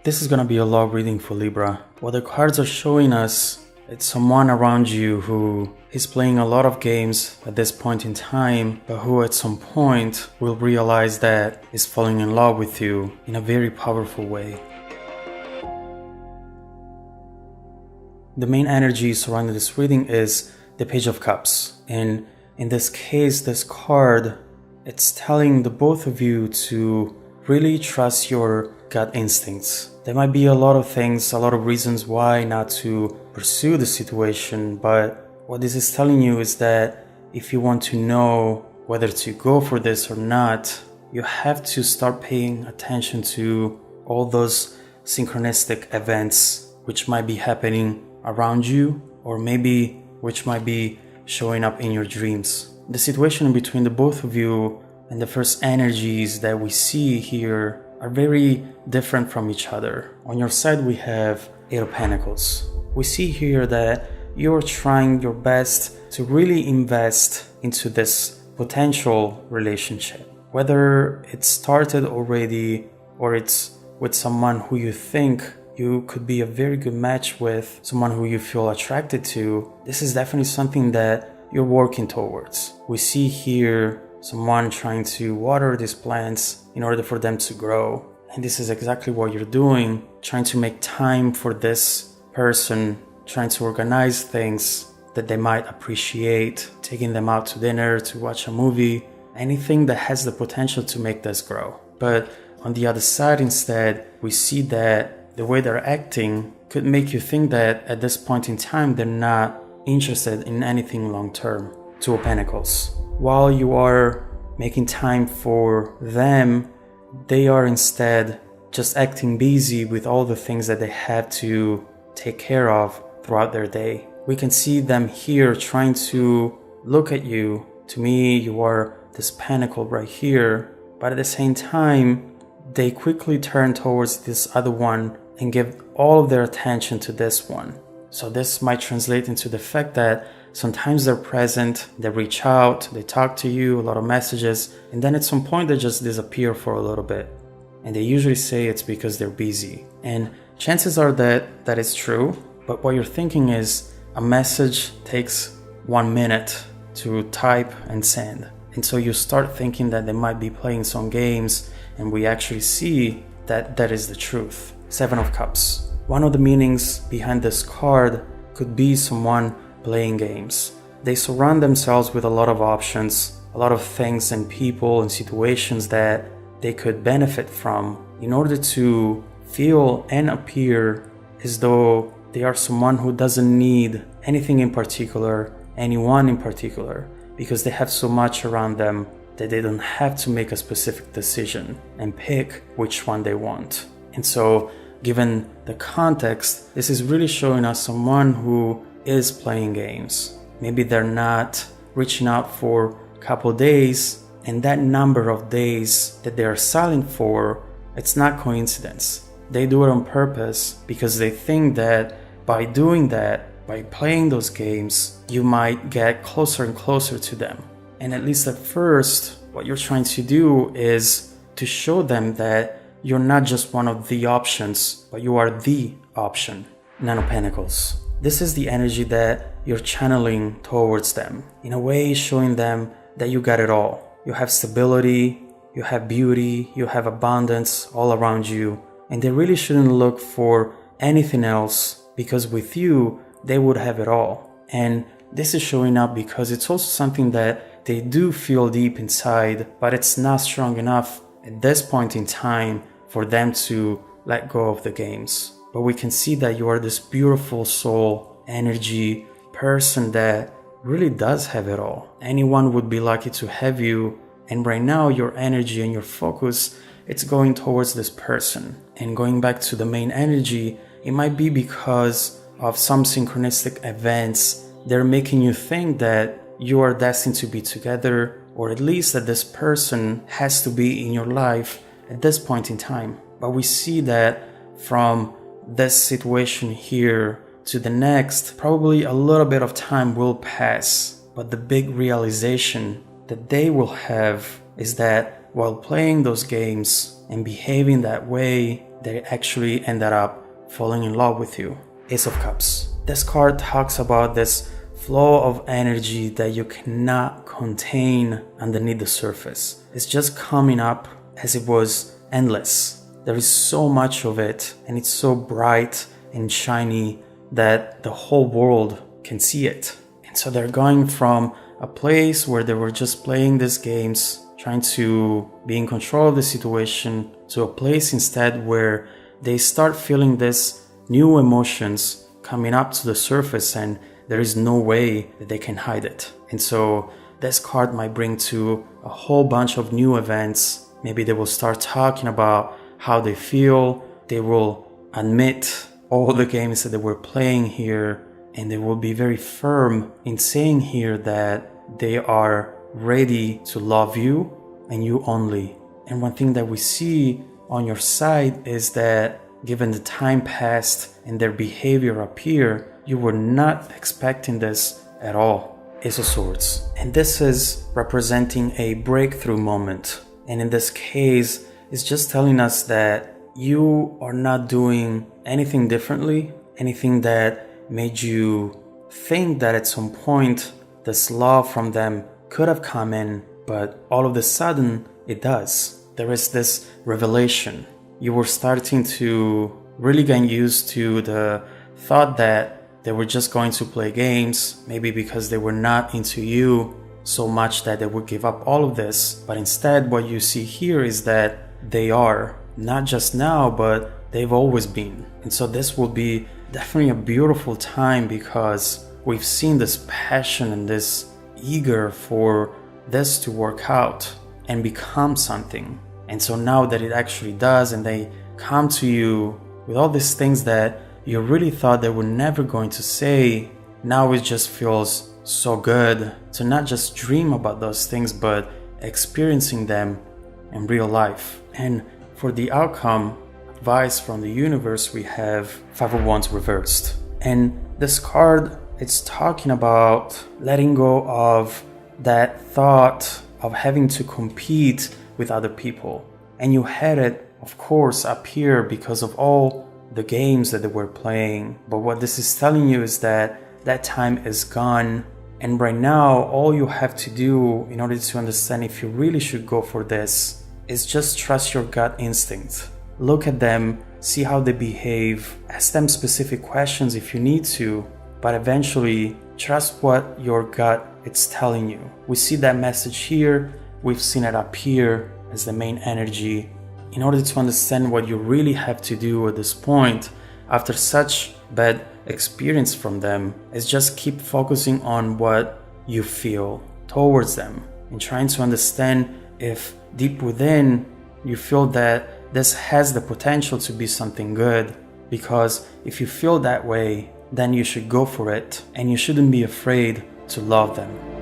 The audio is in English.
This is gonna be a love reading for Libra. What the cards are showing us, it's someone around you who is playing a lot of games at this point in time, but who at some point will realize that is falling in love with you in a very powerful way. The main energy surrounding this reading is the Page of Cups. And in this case, this card, it's telling the both of you to really trust your gut instincts. There might be a lot of things, a lot of reasons why not to pursue the situation, but what this is telling you is that if you want to know whether to go for this or not, you have to start paying attention to all those synchronistic events which might be happening around you, or maybe which might be showing up in your dreams. The situation between the both of you and the first energies that we see here are very different from each other. On your side we have Eight of Pentacles. We see here that you're trying your best to really invest into this potential relationship. Whether it started already or it's with someone who you think you could be a very good match with, someone who you feel attracted to, this is definitely something that you're working towards. We see here someone trying to water these plants in order for them to grow. And this is exactly what you're doing, trying to make time for this person, trying to organize things that they might appreciate, taking them out to dinner, to watch a movie, anything that has the potential to make this grow. But on the other side instead, we see that the way they're acting could make you think that at this point in time they're not interested in anything long term. Two of Pentacles. While you are making time for them, they are instead just acting busy with all the things that they have to take care of throughout their day. We can see them here trying to look at you. To me, you are this pentacle right here, but at the same time, they quickly turn towards this other one and give all of their attention to this one. So this might translate into the fact that sometimes they're present, they reach out, they talk to you, a lot of messages, and then at some point they just disappear for a little bit. And they usually say it's because they're busy. And chances are that that is true, but what you're thinking is a message takes 1 minute to type and send. And so you start thinking that they might be playing some games, and we actually see that that is the truth. Seven of Cups. One of the meanings behind this card could be someone playing games. They surround themselves with a lot of options, a lot of things and people and situations that they could benefit from in order to feel and appear as though they are someone who doesn't need anything in particular, anyone in particular, because they have so much around them that they don't have to make a specific decision and pick which one they want. And so, given the context, this is really showing us someone who is playing games. Maybe they're not reaching out for a couple days, and that number of days that they are silent for, it's not coincidence. They do it on purpose because they think that by doing that, by playing those games, you might get closer and closer to them. And at least at first, what you're trying to do is to show them that you're not just one of the options, but you are the option. Nine of Pentacles. This is the energy that you're channeling towards them. In a way, showing them that you got it all. You have stability, you have beauty, you have abundance all around you. And they really shouldn't look for anything else, because with you, they would have it all. And this is showing up because it's also something that they do feel deep inside, but it's not strong enough at this point in time for them to let go of the games. But we can see that you are this beautiful soul, energy, person that really does have it all. Anyone would be lucky to have you, and right now your energy and your focus, it's going towards this person. And going back to the main energy, it might be because of some synchronistic events. They're making you think that you are destined to be together, or at least that this person has to be in your life at this point in time. But we see that from this situation here to the next, probably a little bit of time will pass. But the big realization that they will have is that while playing those games and behaving that way, they actually ended up falling in love with you. Ace of Cups. This card talks about this flow of energy that you cannot contain underneath the surface. It's just coming up as it was endless. There is so much of it, and it's so bright and shiny that the whole world can see it. And so they're going from a place where they were just playing these games, trying to be in control of the situation, to a place instead where they start feeling this new emotions coming up to the surface, and there is no way that they can hide it. And so this card might bring to a whole bunch of new events. Maybe they will start talking about how they feel. They will admit all the games that they were playing here, and they will be very firm in saying here that they are ready to love you and you only. And one thing that we see on your side is that given the time passed and their behavior up here, you were not expecting this at all. Ace of Swords. And this is representing a breakthrough moment. And in this case, it's just telling us that you are not doing anything differently, anything that made you think that at some point this love from them could have come in, but all of a sudden it does. There is this revelation. You were starting to really get used to the thought that they were just going to play games, maybe because they were not into you so much that they would give up all of this. But instead, what you see here is that they are, not just now, but they've always been. And so this will be definitely a beautiful time, because we've seen this passion and this eager for this to work out and become something. And so now that it actually does, and they come to you with all these things that you really thought they were never going to say, now it just feels so good to not just dream about those things, but experiencing them in real life. And for the outcome, advice from the universe, we have Five of Wands reversed. And this card, it's talking about letting go of that thought of having to compete with other people. And you had it, of course, up here because of all the games that they were playing. But what this is telling you is that that time is gone. And right now, all you have to do in order to understand if you really should go for this is just trust your gut instinct. Look at them, see how they behave, ask them specific questions if you need to, but eventually trust what your gut is telling you. We see that message here, we've seen it up here as the main energy. In order to understand what you really have to do at this point, after such bad experience from them, is just keep focusing on what you feel towards them and trying to understand if deep within you feel that this has the potential to be something good. Because if you feel that way, then you should go for it, and you shouldn't be afraid to love them.